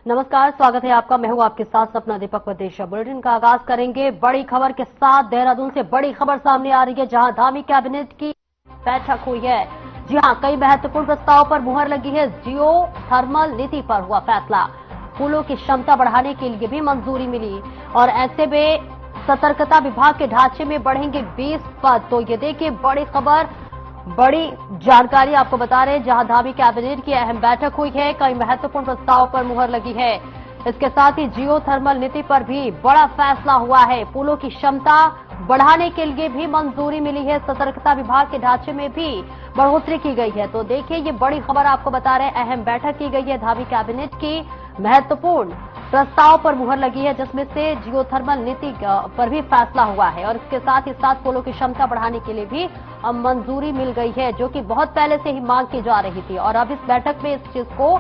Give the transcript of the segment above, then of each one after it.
नमस्कार, स्वागत है आपका। मैं हूं आपके साथ सपना दीपक विदेश। बुलेटिन का आगाज करेंगे बड़ी खबर के साथ। देहरादून से बड़ी खबर सामने आ रही है, जहां धामी कैबिनेट की बैठक हुई है। जी हां, कई महत्वपूर्ण प्रस्ताव पर मुहर लगी है। जियो थर्मल नीति पर हुआ फैसला। पुलों की क्षमता बढ़ाने के लिए भी मंजूरी मिली और ऐसे में सतर्कता विभाग के ढांचे में बढ़ेंगे 20 पद। तो ये देखिए बड़ी खबर, बड़ी जानकारी आपको बता रहे हैं, जहां धामी कैबिनेट की अहम बैठक हुई है। कई महत्वपूर्ण प्रस्ताव पर मुहर लगी है। इसके साथ ही जियो थर्मल नीति पर भी बड़ा फैसला हुआ है। पुलों की क्षमता बढ़ाने के लिए भी मंजूरी मिली है। सतर्कता विभाग के ढांचे में भी बढ़ोतरी की गई है। तो देखिए, ये बड़ी खबर आपको बता रहे हैं। अहम बैठक की गई है धामी कैबिनेट की, महत्वपूर्ण प्रस्ताव पर मुहर लगी है, जिसमें से जियो थर्मल नीति पर भी फैसला हुआ है और इसके साथ ही साथ पुलों की क्षमता बढ़ाने के लिए भी मंजूरी मिल गई है, जो कि बहुत पहले से ही मांग की जा रही थी और अब इस बैठक में इस चीज को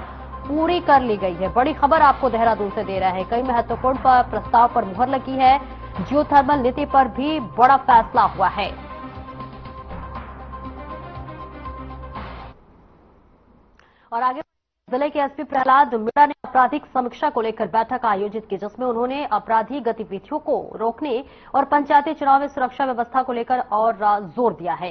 पूरी कर ली गई है। बड़ी खबर आपको देहरादून से दे रहा है। कई महत्वपूर्ण प्रस्ताव पर मुहर लगी है। जियो थर्मल नीति पर भी बड़ा फैसला हुआ है। और आगे जिले के एसपी प्रहलाद मीणा ने आपराधिक समीक्षा को लेकर बैठक आयोजित की, जिसमें उन्होंने आपराधिक गतिविधियों को रोकने और पंचायती चुनाव में सुरक्षा व्यवस्था को लेकर और जोर दिया है।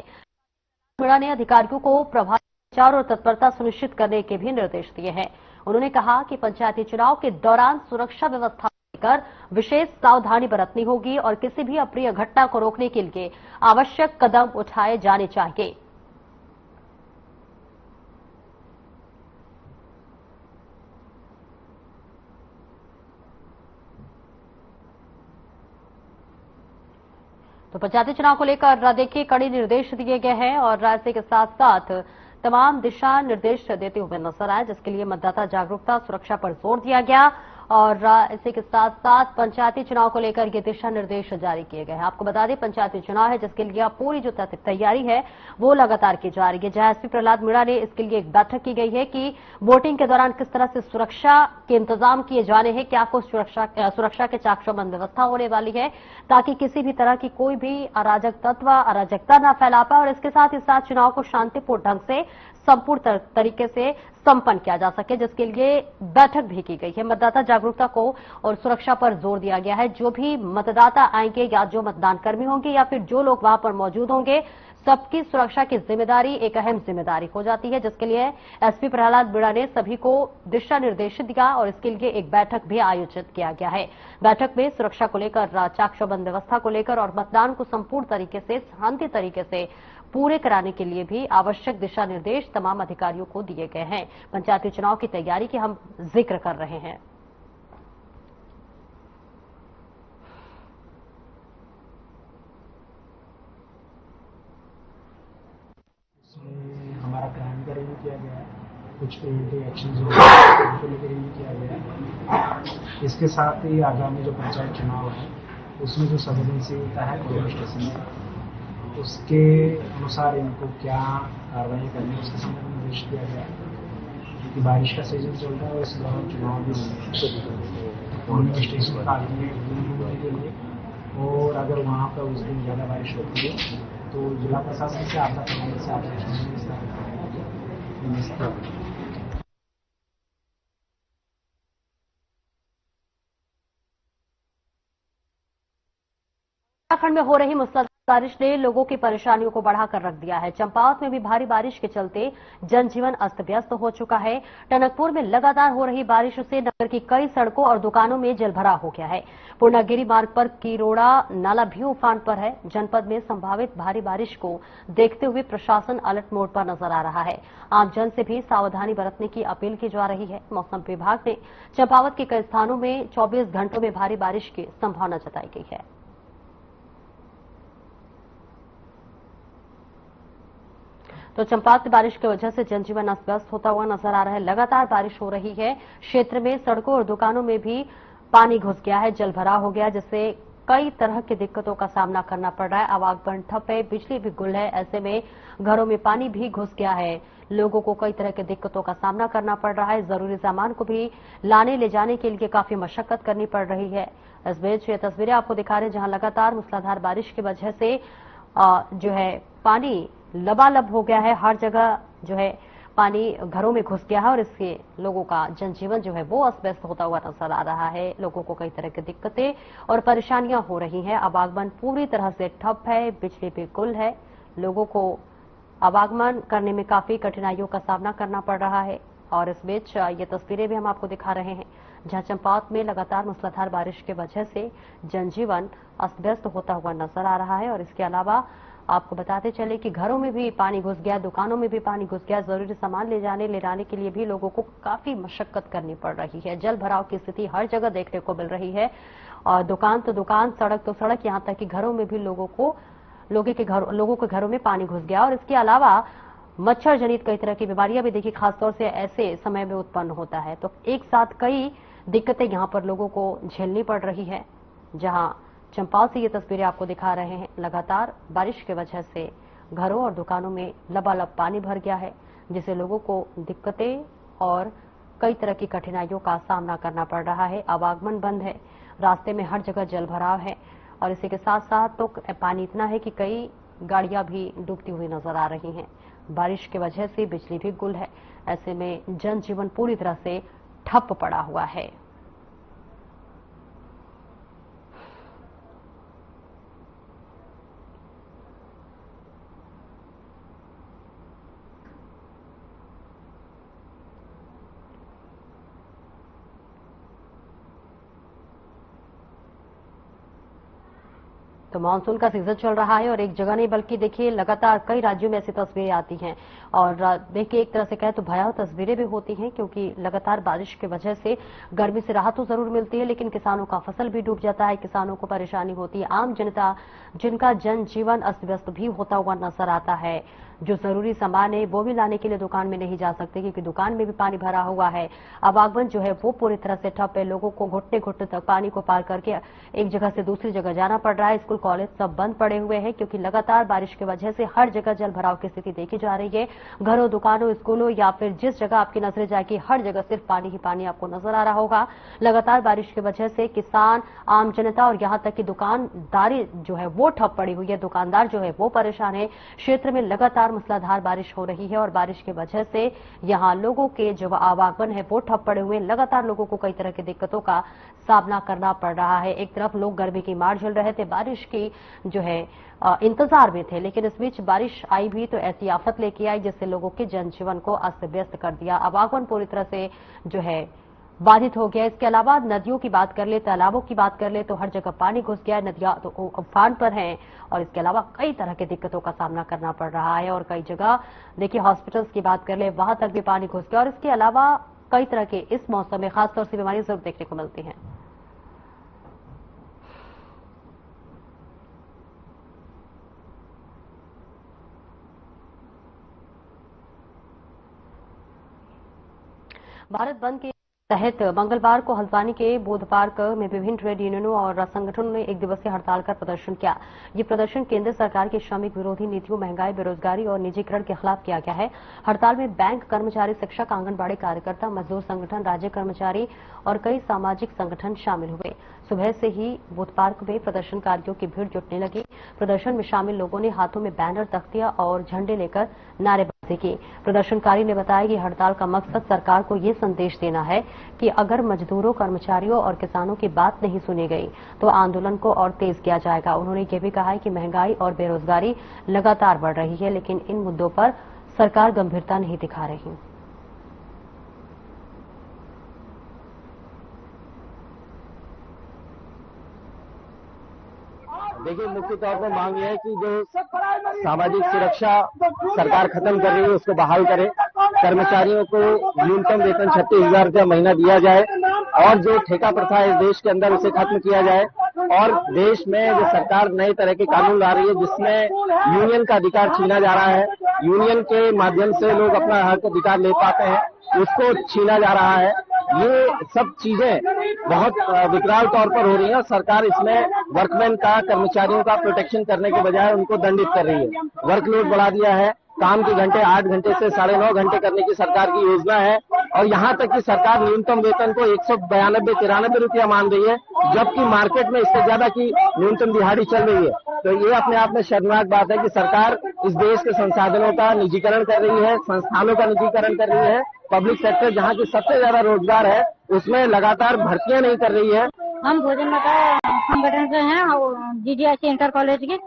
मीणा ने अधिकारियों को प्रभावी संचार और तत्परता सुनिश्चित करने के भी निर्देश दिए हैं। उन्होंने कहा कि पंचायती चुनाव के दौरान सुरक्षा व्यवस्था को लेकर विशेष सावधानी बरतनी होगी और किसी भी अप्रिय घटना को रोकने के लिए आवश्यक कदम उठाए जाने चाहिए। तो पंचायती चुनाव को लेकर देखिए कड़े निर्देश दिए गए हैं और राज्य के साथ साथ तमाम दिशा निर्देश देते हुए नजर आए, जिसके लिए मतदाता जागरूकता सुरक्षा पर जोर दिया गया और इसी के साथ साथ पंचायती चुनाव को लेकर ये दिशा निर्देश जारी किए गए हैं। आपको बता दें, पंचायती चुनाव है, जिसके लिए पूरी जो तैयारी है वो लगातार की जा रही है। जहां एसपी प्रहलाद मीणा ने इसके लिए एक बैठक की गई है कि वोटिंग के दौरान किस तरह से सुरक्षा के इंतजाम किए जाने हैं, क्या कुछ सुरक्षा के चाकचौबंद व्यवस्था होने वाली है, ताकि किसी भी तरह की कोई भी अराजक तत्व अराजकता न फैला पाए और इसके साथ ही साथ चुनाव को शांतिपूर्ण ढंग से संपूर्ण तरीके से संपन्न किया जा सके, जिसके लिए बैठक भी की गई है। मतदाता जागरूकता को और सुरक्षा पर जोर दिया गया है। जो भी मतदाता आएंगे या जो मतदान कर्मी होंगे या फिर जो लोग वहां पर मौजूद होंगे, सबकी सुरक्षा की जिम्मेदारी एक अहम जिम्मेदारी हो जाती है, जिसके लिए एसपी प्रहलाद मीणा ने सभी को दिशा निर्देश दिया और इसके लिए एक बैठक भी आयोजित किया गया है। बैठक में सुरक्षा को लेकर, चाकचौबंद व्यवस्था को लेकर और मतदान को संपूर्ण तरीके से शांति तरीके से पूरे कराने के लिए भी आवश्यक दिशा निर्देश तमाम अधिकारियों को दिए गए हैं। पंचायती चुनाव की तैयारी की हम जिक्र कर रहे हैं। इसमें हमारा क्राइम का रिव्यू किया गया है, कुछ प्रिवेंटिव एक्शन जो है उनको लेकर रिव्यू किया गया है। इसके साथ ही आगामी जो पंचायत चुनाव है उसमें जो संवेदनशीलता है पोलिंग स्टेशन में, उसके अनुसार इनको क्या कार्रवाई करनी है उसके संबंध में निर्देश दिया गया है। क्योंकि बारिश का सीजन चल रहा है और इस दौरान चुनाव भी पोलिंग स्टेशन का होने के लिए, और अगर वहाँ पर उस दिन ज़्यादा बारिश होती है तो जिला प्रशासन से आपदा प्रबंधन से ऑपरेशन स्थापित करेगा। उत्तराखंड में हो रही मूसलाधार बारिश ने लोगों की परेशानियों को बढ़ाकर रख दिया है। चंपावत में भी भारी बारिश के चलते जनजीवन अस्त व्यस्त हो चुका है। टनकपुर में लगातार हो रही बारिश से नगर की कई सड़कों और दुकानों में जलभराव हो गया है। पूर्णागिरी मार्ग पर कीरोड़ा नाला भी उफान पर है। जनपद में संभावित भारी बारिश को देखते हुए प्रशासन अलर्ट मोड पर नजर आ रहा है। आमजन से भी सावधानी बरतने की अपील की जा रही है। मौसम विभाग ने चंपावत के कई स्थानों में 24 घंटों में भारी बारिश की संभावना जताई गई है। तो चंपावत बारिश की वजह से जनजीवन अस्त व्यस्त होता हुआ नजर आ रहा है। लगातार बारिश हो रही है। क्षेत्र में सड़कों और दुकानों में भी पानी घुस गया है, जलभराव हो गया, जिससे कई तरह की दिक्कतों का सामना करना पड़ रहा है। आवागमन ठप है, बिजली भी गुल है, ऐसे में घरों में पानी भी घुस गया है। लोगों को कई तरह की दिक्कतों का सामना करना पड़ रहा है। जरूरी सामान को भी लाने ले जाने के लिए काफी मशक्कत करनी पड़ रही है। इस बीच ये तस्वीरें आपको दिखा रहे हैं, जहां लगातार मूसलाधार बारिश की वजह से जो है पानी लबालब हो गया है। हर जगह जो है पानी घरों में घुस गया है और इससे लोगों का जनजीवन जो है वो अस्त व्यस्त होता हुआ नजर आ रहा है। लोगों को कई तरह की दिक्कतें और परेशानियां हो रही हैं। आवागमन पूरी तरह से ठप है, बिजली भी गुल है। लोगों को आवागमन करने में काफी कठिनाइयों का सामना करना पड़ रहा है। और इस बीच ये तस्वीरें भी हम आपको दिखा रहे हैं, जहां चंपावत में लगातार मूसलाधार बारिश की वजह से जनजीवन अस्त व्यस्त होता हुआ नजर आ रहा है। और इसके अलावा आपको बताते चले कि घरों में भी पानी घुस गया, दुकानों में भी पानी घुस गया। जरूरी सामान ले लाने के लिए भी लोगों को काफी मशक्कत करनी पड़ रही है। जल भराव की स्थिति हर जगह देखने को मिल रही है और दुकान तो दुकान, सड़क तो सड़क, यहां तक कि घरों में भी लोगों के घरों में पानी घुस गया। और इसके अलावा मच्छर जनित कई तरह की बीमारियां भी देखिए खासतौर से ऐसे समय में उत्पन्न होता है। तो एक साथ कई दिक्कतें यहां पर लोगों को झेलनी पड़ रही है। जहां चंपावत से ये तस्वीरें आपको दिखा रहे हैं, लगातार बारिश की वजह से घरों और दुकानों में लबालब पानी भर गया है, जिससे लोगों को दिक्कतें और कई तरह की कठिनाइयों का सामना करना पड़ रहा है। आवागमन बंद है, रास्ते में हर जगह जल भराव है और इसी के साथ साथ तो पानी इतना है कि कई गाड़ियां भी डूबती हुई नजर आ रही हैं। बारिश की वजह से बिजली भी गुल है। ऐसे में जनजीवन पूरी तरह से ठप पड़ा हुआ है। तो मानसून का सीजन चल रहा है और एक जगह नहीं बल्कि देखिए लगातार कई राज्यों में ऐसी तस्वीरें आती हैं। और देखिए एक तरह से कहें तो भयावह तस्वीरें भी होती हैं, क्योंकि लगातार बारिश की वजह से गर्मी से राहत तो जरूर मिलती है, लेकिन किसानों का फसल भी डूब जाता है, किसानों को परेशानी होती है। आम जनता जिनका जनजीवन अस्त व्यस्त भी होता हुआ नजर आता है, जो जरूरी सामान है वो भी लाने के लिए दुकान में नहीं जा सकते, क्योंकि दुकान में भी पानी भरा हुआ है। आवागमन जो है वो पूरी तरह से ठप है। लोगों को घुटने घुटने तक पानी को पार करके एक जगह से दूसरी जगह जाना पड़ रहा है। स्कूल कॉलेज सब बंद पड़े हुए हैं, क्योंकि लगातार बारिश की वजह से हर जगह जल भराव की स्थिति देखी जा रही है। घरों, दुकानों, स्कूलों या फिर जिस जगह आपकी नजरें जाएगी, हर जगह सिर्फ पानी ही पानी आपको नजर आ रहा होगा। लगातार बारिश की वजह से किसान, आम जनता और यहां तक कि दुकानदारी जो है वो ठप पड़ी हुई है। दुकानदार जो है वो परेशान है। क्षेत्र में लगातार मूसलाधार बारिश हो रही है और बारिश की वजह से यहां लोगों के जो आवागमन है वो ठप पड़े हुए। लगातार लोगों को कई तरह की दिक्कतों का सामना करना पड़ रहा है। एक तरफ लोग गर्मी की मार झेल रहे थे, बारिश की जो है इंतजार में थे, लेकिन इस बीच बारिश आई भी तो ऐसी आफत लेके आई जिससे लोगों के जनजीवन को अस्त व्यस्त कर दिया। आवागमन पूरी तरह से जो है बाधित हो गया। इसके अलावा नदियों की बात कर ले, तालाबों की बात कर ले तो हर जगह पानी घुस गया है, नदियां तो उफान पर हैं। और इसके अलावा कई तरह की दिक्कतों का सामना करना पड़ रहा है। और कई जगह देखिए हॉस्पिटल्स की बात कर ले, वहां तक भी पानी घुस गया। और इसके अलावा कई तरह के इस मौसम में खासतौर से बीमारियां जरूर देखने को मिलती हैं। भारत बंद के तहत मंगलवार को हल्द्वानी के बोध पार्क में विभिन्न ट्रेड यूनियनों और संगठनों ने एक दिवसीय हड़ताल कर प्रदर्शन किया। ये प्रदर्शन केंद्र सरकार की श्रमिक विरोधी नीतियों, महंगाई, बेरोजगारी और निजीकरण के खिलाफ किया गया है। हड़ताल में बैंक कर्मचारी, शिक्षक, आंगनबाड़ी कार्यकर्ता, मजदूर संगठन, राज्य कर्मचारी और कई सामाजिक संगठन शामिल हुए। सुबह से ही बोध पार्क में प्रदर्शनकारियों की भीड़ जुटने लगी। प्रदर्शन में शामिल लोगों ने हाथों में बैनर, तख्तियां और झंडे लेकर नारेबाजी की। प्रदर्शनकारी ने बताया कि हड़ताल का मकसद सरकार को ये संदेश देना है कि अगर मजदूरों, कर्मचारियों और किसानों की बात नहीं सुनी गई तो आंदोलन को और तेज किया जाएगा। उन्होंने ये भी कहा है कि महंगाई और बेरोजगारी लगातार बढ़ रही है, लेकिन इन मुद्दों पर सरकार गंभीरता नहीं दिखा रही। देखिए, मुख्य तौर पर मांग यह है कि जो सामाजिक सुरक्षा सरकार खत्म कर रही है उसको बहाल करे। कर्मचारियों को न्यूनतम वेतन 36,000 रुपया महीना दिया जाए और जो ठेका प्रथा है इस देश के अंदर उसे खत्म किया जाए। और देश में जो सरकार नए तरह के कानून ला रही है जिसमें यूनियन का अधिकार छीना जा रहा है, यूनियन के माध्यम से लोग अपना हक अधिकार ले पाते हैं, उसको छीना जा रहा है। ये सब चीजें बहुत विकराल तौर पर हो रही हैं और सरकार इसमें वर्कमैन का, कर्मचारियों का प्रोटेक्शन करने के बजाय उनको दंडित कर रही है। वर्कलोड बढ़ा दिया है, काम के घंटे 8 घंटे से 9.5 घंटे करने की सरकार की योजना है और यहाँ तक कि सरकार न्यूनतम वेतन को 192-93 रुपया मान रही है, जबकि मार्केट में इससे ज्यादा की न्यूनतम दिहाड़ी चल रही है। तो ये अपने आप में शर्मनाक बात है कि सरकार इस देश के संसाधनों का निजीकरण कर रही है, संस्थानों का निजीकरण कर रही है। पब्लिक सेक्टर जहाँ की सबसे ज्यादा रोजगार है उसमें लगातार भर्तियां नहीं कर रही है। हम भोजन माता संगठन से हैं, GGIC इंटर कॉलेज के,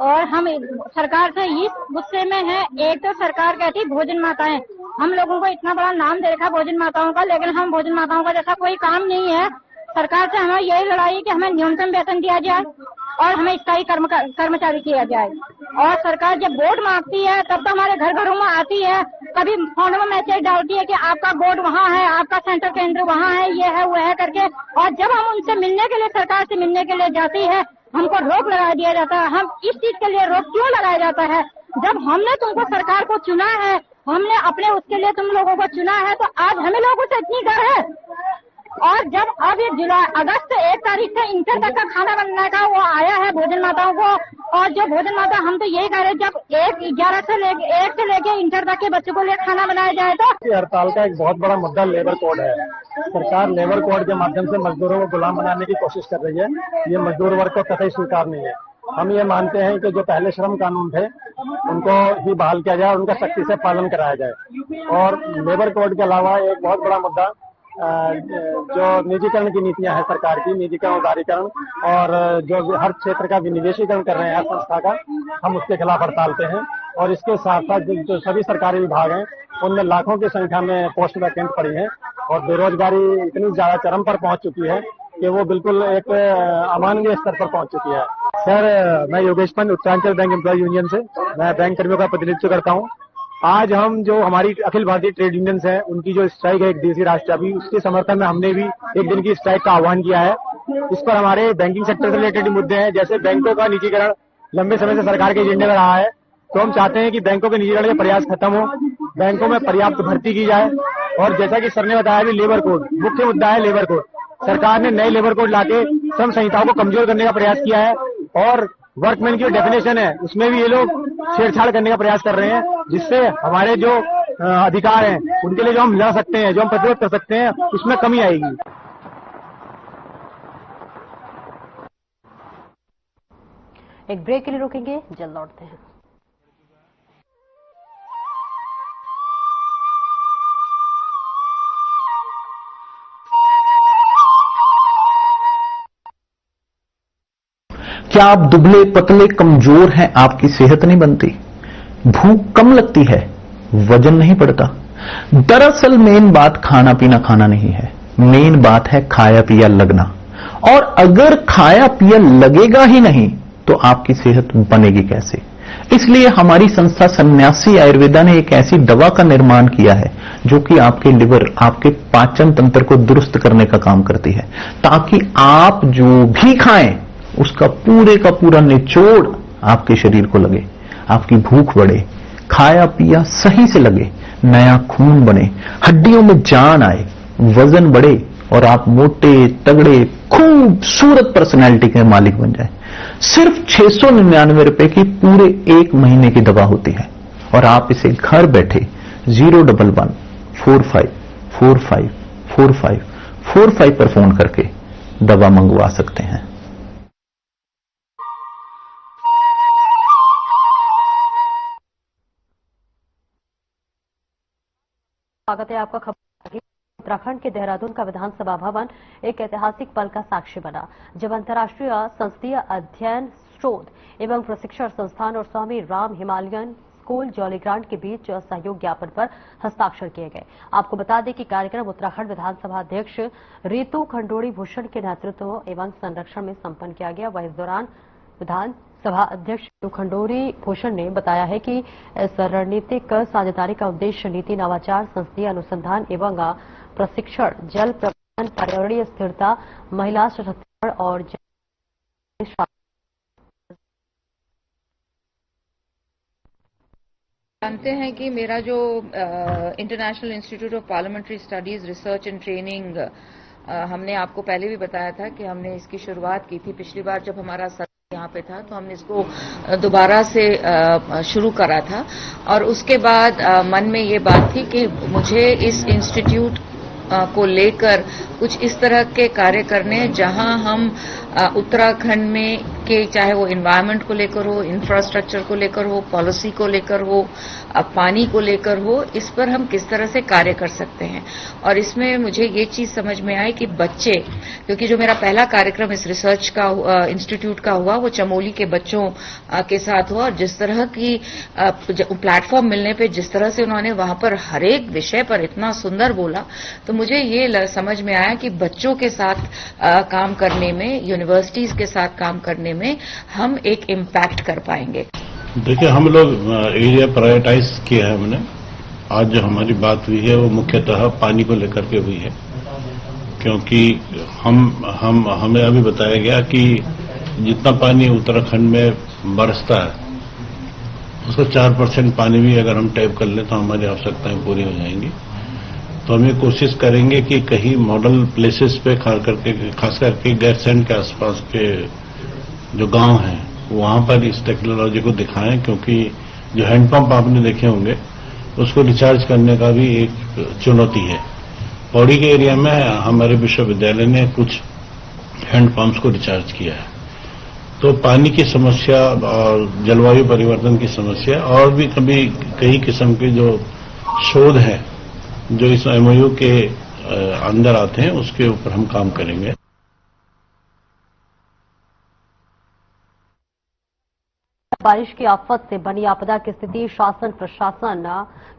और हम सरकार से इस गुस्से में है। एक तो सरकार कहती है भोजन माताएं, हम लोगों को इतना बड़ा नाम दे रखा भोजन माताओं का, लेकिन हम भोजन माताओं का जैसा कोई काम नहीं है। सरकार से हमारी यही लड़ाई है कि हमें न्यूनतम वेतन दिया जाए और हमें स्थायी कर्मचारी किया जाए। और सरकार जब वोट मांगती है तब तो हमारे घर घरों में आती है, कभी फोन में मैसेज डालती है कि आपका वोट वहाँ है, आपका सेंटर केंद्र वहाँ है, ये है वो है करके। और जब हम उनसे मिलने के लिए, सरकार से मिलने के लिए जाती है, हमको रोक लगा दिया जाता है। हम इस चीज के लिए रोक क्यों लगाया जाता है? जब हमने तुमको सरकार को चुना है, हमने अपने उसके लिए तुम लोगों को चुना है, तो आज हमें लोगों से इतनी डर है। और जब अब ये अगस्त 1 तारीख से इंटर तक का खाना बनने का वो आया है भोजन माताओं को, और जो भोजन माता, हम तो यही कह रहे हैं जब 1 से लेके इंटर तक के बच्चों को लिए खाना बनाया जाए। तो हड़ताल का एक बहुत बड़ा मुद्दा लेबर कोड है। सरकार लेबर कोड के माध्यम से मजदूरों को गुलाम बनाने की कोशिश कर रही है। ये मजदूर वर्ग को कतई स्वीकार नहीं है। हम ये मानते हैं कि जो पहले श्रम कानून थे उनको ही बहाल किया जाए, उनका सख्ती से पालन कराया जाए। और लेबर कोड के अलावा एक बहुत बड़ा मुद्दा जो निजीकरण की नीतियां हैं सरकार की, निजीकरण उदारीकरण, और जो हर क्षेत्र का विनिवेशीकरण कर रहे हैं हर संस्था का, हम उसके खिलाफ हड़ताल पे हैं। और इसके साथ साथ जो सभी सरकारी विभाग हैं उनमें लाखों की संख्या में पोस्ट वैकेंट पड़ी है और बेरोजगारी इतनी ज्यादा चरम पर पहुंच चुकी है कि वो बिल्कुल एक अमानवीय स्तर पर पहुंच चुकी है। सर, मैं Yogesh Pant, Uttaranchal bank employ union से मैं बैंक कर्मियों का प्रतिनिधित्व करता हूँ। आज हम जो हमारी अखिल भारतीय ट्रेड यूनियंस हैं उनकी जो स्ट्राइक है एक दिवसीय राष्ट्रव्यापी, उसके समर्थन में हमने भी एक दिन की स्ट्राइक का आह्वान किया है। इस पर हमारे बैंकिंग सेक्टर से रिलेटेड मुद्दे हैं, जैसे बैंकों का निजीकरण लंबे समय से सरकार के एजेंडे में रहा है। तो हम चाहते हैं कि बैंकों के निजीकरण के प्रयास खत्म हो, बैंकों में पर्याप्त भर्ती की जाए। और जैसा कि सर ने बताया भी, लेबर कोड मुख्य मुद्दा है। लेबर कोड सरकार ने नए लेबर कोड लाके श्रम संहिताओं को कमजोर करने का प्रयास किया है और वर्कमैन की जो डेफिनेशन है उसमें भी ये लोग छेड़छाड़ करने का प्रयास कर रहे हैं, जिससे हमारे जो अधिकार हैं उनके लिए जो हम लड़ सकते हैं, जो हम प्रतिरोध कर सकते हैं, उसमें कमी आएगी। एक ब्रेक के लिए रुकेंगे, जल्द लौटते हैं। क्या आप दुबले पतले कमजोर हैं? आपकी सेहत नहीं बनती, भूख कम लगती है, वजन नहीं बढ़ता। दरअसल मेन बात खाना पीना खाना नहीं है, मेन बात है खाया पिया लगना। और अगर खाया पिया लगेगा ही नहीं तो आपकी सेहत बनेगी कैसे? इसलिए हमारी संस्था सन्यासी आयुर्वेदा ने एक ऐसी दवा का निर्माण किया है जो कि आपके लिवर, आपके पाचन तंत्र को दुरुस्त करने का काम करती है, ताकि आप जो भी खाएं उसका पूरे का पूरा निचोड़ आपके शरीर को लगे, आपकी भूख बढ़े, खाया पिया सही से लगे, नया खून बने, हड्डियों में जान आए, वजन बढ़े और आप मोटे तगड़े खूबसूरत पर्सनैलिटी के मालिक बन जाए। सिर्फ 699 रुपए की पूरे 1 महीने की दवा होती है और आप इसे घर बैठे 01145454545 पर फोन करके दवा मंगवा सकते हैं। स्वागत है आपका। खबर उत्तराखंड के देहरादून का विधानसभा भवन एक ऐतिहासिक पल का साक्षी बना, जब अंतर्राष्ट्रीय संसदीय अध्ययन शोध एवं प्रशिक्षण संस्थान और स्वामी राम हिमालयन स्कूल जौलीग्रांट के बीच सहयोग ज्ञापन पर हस्ताक्षर किए गए। आपको बता दें कि कार्यक्रम उत्तराखंड विधानसभा अध्यक्ष रितु खंडोड़ी भूषण के नेतृत्व एवं संरक्षण में संपन्न किया गया। वह इस दौरान विधानसभा अध्यक्ष खंडोरी भूषण ने बताया है कि इस रणनीतिक साझेदारी का उद्देश्य नीति, नवाचार, संसदीय अनुसंधान एवं प्रशिक्षण, जल प्रबंधन, पर्यावरणीय स्थिरता, महिला सशक्तिकरण और जानते हैं कि मेरा जो international institute of parliamentary studies research and training, हमने आपको पहले भी बताया था कि हमने इसकी शुरुआत की थी। पिछली बार जब हमारा यहाँ यहाँ पे था, तो हमने इसको दोबारा से शुरू करा था। और उसके बाद मन में ये बात थी कि मुझे इस इंस्टीट्यूट को लेकर कुछ इस तरह के कार्य करने जहां हम उत्तराखंड में के चाहे वो एनवायरनमेंट को लेकर हो, इंफ्रास्ट्रक्चर को लेकर हो, पॉलिसी को लेकर हो, पानी को लेकर हो, इस पर हम किस तरह से कार्य कर सकते हैं। और इसमें मुझे ये चीज समझ में आई कि बच्चे, क्योंकि जो मेरा पहला कार्यक्रम इस रिसर्च का इंस्टीट्यूट का हुआ वो चमोली के बच्चों के साथ हुआ, और जिस तरह की प्लेटफॉर्म मिलने पे जिस तरह से उन्होंने वहां पर हर एक विषय पर इतना सुंदर बोला, तो मुझे ये समझ में आया कि बच्चों के साथ काम करने में, यूनिवर्सिटीज के साथ काम करने में हम एक इम्पैक्ट कर पाएंगे। देखिए, हम लोग एरिया प्रायोरिटाइज किया है हमने। आज जो हमारी बात हुई है वो मुख्यतः पानी को लेकर के हुई है, क्योंकि हमें अभी बताया गया कि जितना पानी उत्तराखंड में बरसता है उसका 4% पानी भी अगर हम टैप कर लें तो हमारी आवश्यकताएं पूरी हो जाएंगी। तो हम ये कोशिश करेंगे कि कहीं मॉडल प्लेसेस पे खास करके गैरसैंड के आसपास के जो गांव हैं वहां पर इस टेक्नोलॉजी को दिखाएं, क्योंकि जो हैंडपंप आपने देखे होंगे उसको रिचार्ज करने का भी एक चुनौती है। पौड़ी के एरिया में हमारे विश्वविद्यालय ने कुछ हैंडपंप्स को रिचार्ज किया है। तो पानी की समस्या और जलवायु परिवर्तन की समस्या और भी कई किस्म के जो शोध हैं जो इस एमओयू के अंदर आते हैं उसके ऊपर हम काम करेंगे। बारिश की आफत से बनी आपदा की स्थिति शासन प्रशासन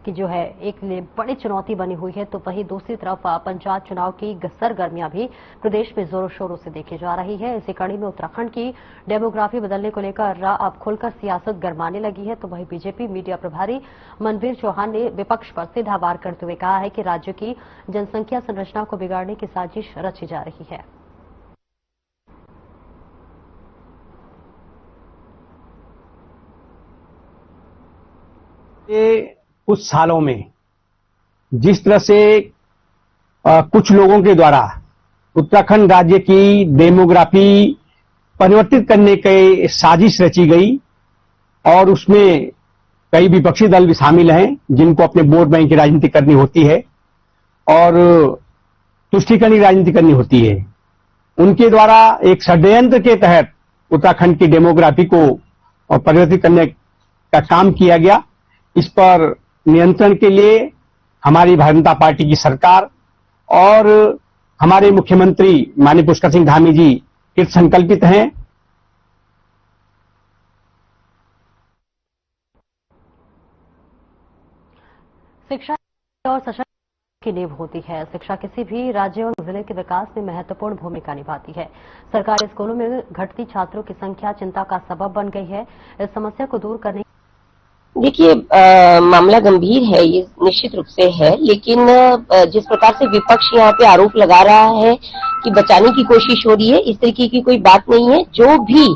की जो है एक बड़ी चुनौती बनी हुई है, तो वहीं दूसरी तरफ पंचायत चुनाव की सरगर्मियां भी प्रदेश में जोरों शोरों से देखी जा रही है। इसी कड़ी में उत्तराखंड की डेमोग्राफी बदलने को लेकर अब खुलकर सियासत गरमाने लगी है। तो वहीं बीजेपी मीडिया प्रभारी मनवीर चौहान ने विपक्ष पर सीधा वार करते हुए कहा है कि राज्य की जनसंख्या संरचना को बिगाड़ने की साजिश रची जा रही है। कुछ सालों में जिस तरह से कुछ लोगों के द्वारा उत्तराखंड राज्य की डेमोग्राफी परिवर्तित करने की साजिश रची गई और उसमें कई विपक्षी दल भी शामिल हैं जिनको अपने वोट बैंक की राजनीति करनी होती है और तुष्टीकरण की राजनीति करनी होती है। उनके द्वारा एक षड्यंत्र के तहत उत्तराखंड की डेमोग्राफी को परिवर्तित करने का काम किया गया। इस पर नियंत्रण के लिए हमारी भारतीय जनता पार्टी की सरकार और हमारे मुख्यमंत्री माननीय पुष्कर सिंह धामी जी कृत संकल्पित हैं। शिक्षा और सशक्त की नींव होती है। शिक्षा किसी भी राज्य और जिले के विकास में महत्वपूर्ण भूमिका निभाती है। सरकारी स्कूलों में घटती छात्रों की संख्या चिंता का सबब बन गई है। इस समस्या को दूर करने देखिए, मामला गंभीर है, ये निश्चित रूप से है, लेकिन जिस प्रकार से विपक्ष यहाँ पे आरोप लगा रहा है कि बचाने की कोशिश हो रही है, इस तरीके की कोई बात नहीं है। जो भी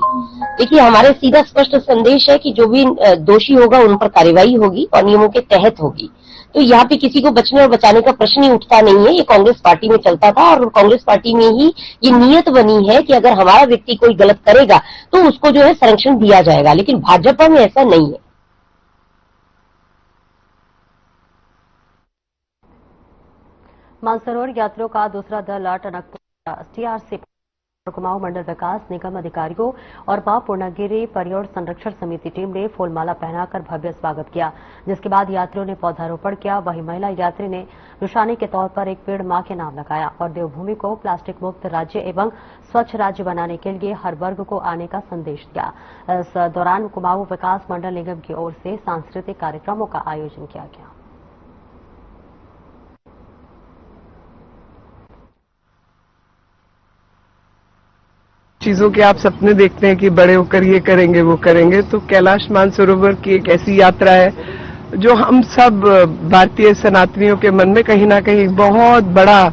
देखिए, हमारे सीधा स्पष्ट संदेश है कि जो भी दोषी होगा उन पर कार्रवाई होगी और नियमों के तहत होगी। तो यहाँ पे किसी को बचने और बचाने का प्रश्न ही उठता नहीं है। ये कांग्रेस पार्टी में चलता था और कांग्रेस पार्टी में ही ये नियत बनी है कि अगर हमारा व्यक्ति कोई गलत करेगा तो उसको जो है संरक्षण दिया जाएगा, लेकिन भाजपा में ऐसा नहीं है। मानसरोवर यात्रियों का दूसरा दल टनकपुर टीआरसी कुमाऊं मंडल विकास निगम अधिकारियों और मां पूर्णागिरी पर्यावरण संरक्षण समिति टीम ने फूलमाला पहनाकर भव्य स्वागत किया, जिसके बाद यात्रियों ने पौधारोपण किया। वहीं महिला यात्री ने निशानी के तौर पर एक पेड़ मां के नाम लगाया और देवभूमि को प्लास्टिक मुक्त राज्य एवं स्वच्छ राज्य बनाने के लिए हर वर्ग को आने का संदेश दिया। इस दौरान कुमाऊं विकास मंडल निगम की ओर से सांस्कृतिक कार्यक्रमों का आयोजन किया गया। चीजों के आप सपने देखते हैं कि बड़े होकर ये करेंगे वो करेंगे, तो कैलाश मानसरोवर की एक ऐसी यात्रा है जो हम सब भारतीय सनातनियों के मन में कहीं ना कहीं बहुत बड़ा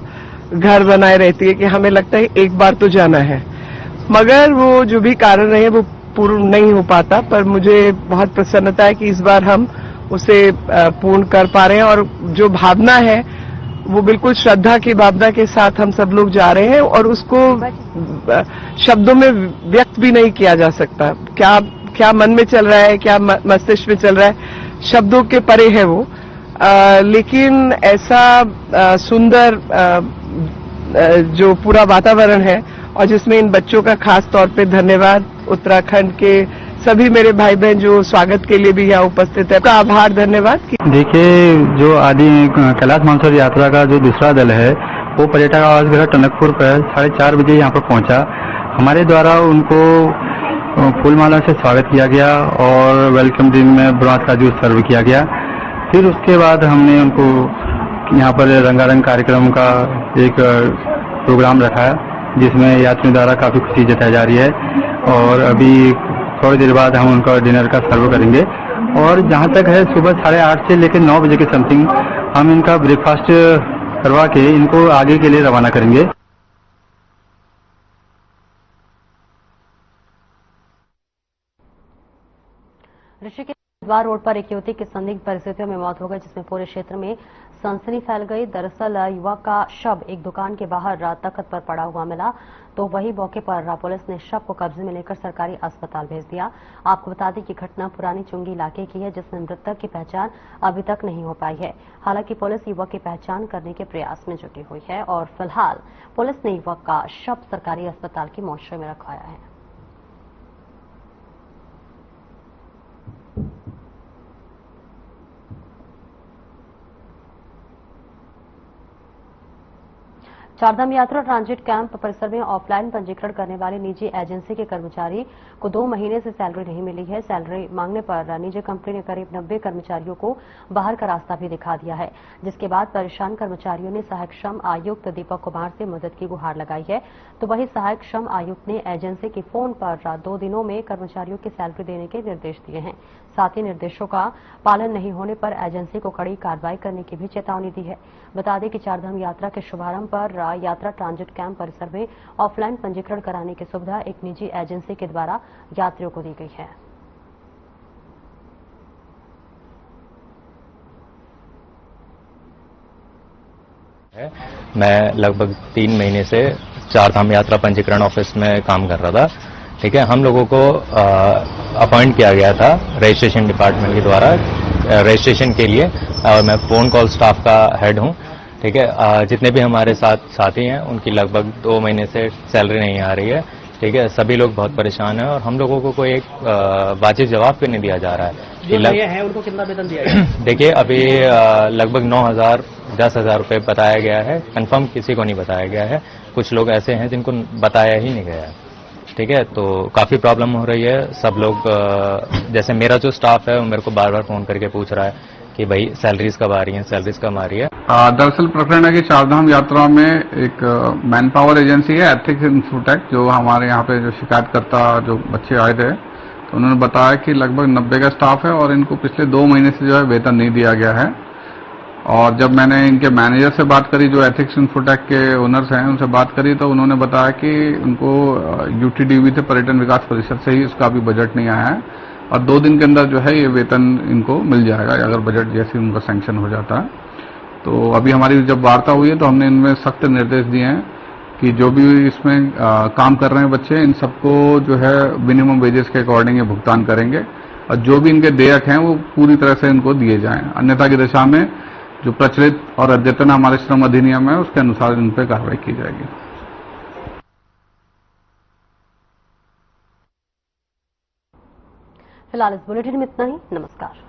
घर बनाए रहती है कि हमें लगता है एक बार तो जाना है, मगर वो जो भी कारण रहे वो पूर्ण नहीं हो पाता। पर मुझे बहुत प्रसन्नता है कि इस बार हम उसे पूर्ण कर पा रहे हैं और जो भावना है वो बिल्कुल श्रद्धा की भावना के साथ हम सब लोग जा रहे हैं और उसको शब्दों में व्यक्त भी नहीं किया जा सकता। क्या मन में चल रहा है, क्या मस्तिष्क में चल रहा है, शब्दों के परे है वो। लेकिन ऐसा सुंदर जो पूरा वातावरण है और जिसमें इन बच्चों का खास तौर पे धन्यवाद उत्तराखंड के सभी मेरे भाई बहन जो स्वागत के लिए भी यहाँ उपस्थित है, का आभार, धन्यवाद। देखिए, जो आदि कैलाश मानसरोवर यात्रा का जो दूसरा दल है वो पर्यटक आवास गृह टनकपुर पर 4:30 बजे यहाँ पर पहुंचा। हमारे द्वारा उनको फूलमाला से स्वागत किया गया और वेलकम ड्रिंक में ब्रॉन्ज का जूस सर्व किया गया। फिर उसके बाद हमने उनको यहाँ पर रंगारंग कार्यक्रम का एक प्रोग्राम रखा जिसमें यात्रियों द्वारा काफी खुशी जताई जा रही है और अभी थोड़ी देर बाद हम उनका डिनर का सर्व करेंगे। और जहाँ तक है सुबह 8:30 से लेकर 9 बजे के समथिंग हम इनका ब्रेकफास्ट करवा के इनको आगे के लिए रवाना करेंगे। ऋषिकेश हरिद्वार रोड पर एक युवती की संदिग्ध परिस्थितियों में मौत हो गई, जिसमें पूरे क्षेत्र में सनसनी फैल गई। दरअसल युवक का शव एक दुकान के बाहर तख्त पर पड़ा हुआ मिला, तो वही मौके पर पुलिस ने शव को कब्जे में लेकर सरकारी अस्पताल भेज दिया। आपको बता दें कि घटना पुरानी चुंगी इलाके की है, जिसमें मृतक की पहचान अभी तक नहीं हो पाई है। हालांकि पुलिस युवक की पहचान करने के प्रयास में जुटी हुई है और फिलहाल पुलिस ने युवक का शव सरकारी अस्पताल की मोर्चरी में रखवाया है। चारधाम यात्रा ट्रांजिट कैंप परिसर में ऑफलाइन पंजीकरण करने वाली निजी एजेंसी के कर्मचारी को 2 महीने से सैलरी नहीं मिली है। सैलरी मांगने पर निजी कंपनी ने करीब 90 कर्मचारियों को बाहर का रास्ता भी दिखा दिया है, जिसके बाद परेशान कर्मचारियों ने सहायक श्रम आयुक्त दीपक कुमार से मदद की गुहार लगाई है। तो वही सहायक श्रम आयुक्त ने एजेंसी की फोन पर 2 दिनों में कर्मचारियों की सैलरी देने के निर्देश दिए हैं। साथ ही निर्देशों का पालन नहीं होने पर एजेंसी को कड़ी कार्रवाई करने की भी चेतावनी दी है। बता दें कि चारधाम यात्रा के शुभारंभ पर यात्रा ट्रांजिट कैंप परिसर में ऑफलाइन पंजीकरण कराने की सुविधा एक निजी एजेंसी के द्वारा यात्रियों को दी गई है। मैं लगभग 3 महीने से चारधाम यात्रा पंजीकरण ऑफिस में काम कर रहा था। ठीक है, हम लोगों को अपॉइंट किया गया था रजिस्ट्रेशन डिपार्टमेंट के द्वारा रजिस्ट्रेशन के लिए, और मैं फोन कॉल स्टाफ का हेड हूं। ठीक है, जितने भी हमारे साथ साथी हैं उनकी लगभग 2 महीने से सैलरी नहीं आ रही है। ठीक है, सभी लोग बहुत परेशान हैं और हम लोगों को कोई एक वाजिब जवाब क्यों नहीं दिया जा रहा है। जो नए हैं उनको कितना वेतन दिया गया? देखिए, अभी लगभग 9,000 10,000 रुपये बताया गया है, कंफर्म किसी को नहीं बताया गया है। कुछ लोग ऐसे हैं जिनको बताया ही नहीं गया है। ठीक है, तो काफी प्रॉब्लम हो रही है। सब लोग जैसे मेरा जो स्टाफ है वो मेरे को बार बार फोन करके पूछ रहा है कि भाई सैलरीज कब आ रही हैं, सैलरीज कब आ रही है। दरअसल प्रकरण है कि चारधाम यात्रा में एक मैन पावर एजेंसी है एथिक्स इंफोटेक, जो हमारे यहाँ पे जो शिकायतकर्ता जो बच्चे आए थे, तो उन्होंने बताया कि लगभग 90 का स्टाफ है और इनको पिछले 2 महीने से जो है वेतन नहीं दिया गया है। और जब मैंने इनके मैनेजर से बात करी, जो एथिक्स इंफोटेक के ओनर्स हैं, उनसे बात करी, तो उन्होंने बताया कि उनको यूटीडीवी से पर्यटन विकास परिषद से ही उसका अभी बजट नहीं आया है और 2 दिन के अंदर जो है ये वेतन इनको मिल जाएगा अगर बजट जैसे उनका सैंक्शन हो जाता है। तो अभी हमारी जब वार्ता हुई है तो हमने इनमें सख्त निर्देश दिए हैं कि जो भी इसमें काम कर रहे हैं बच्चे, इन सबको जो है मिनिमम वेजेस के अकॉर्डिंग ये भुगतान करेंगे और जो भी इनके देयक हैं वो पूरी तरह से इनको दिए जाएं। अन्यथा की दिशा में जो प्रचलित और अद्यतन हमारे श्रम अधिनियम है उसके अनुसार इन पर कार्रवाई की जाएगी। फिलहाल इस बुलेटिन में इतना ही। नमस्कार।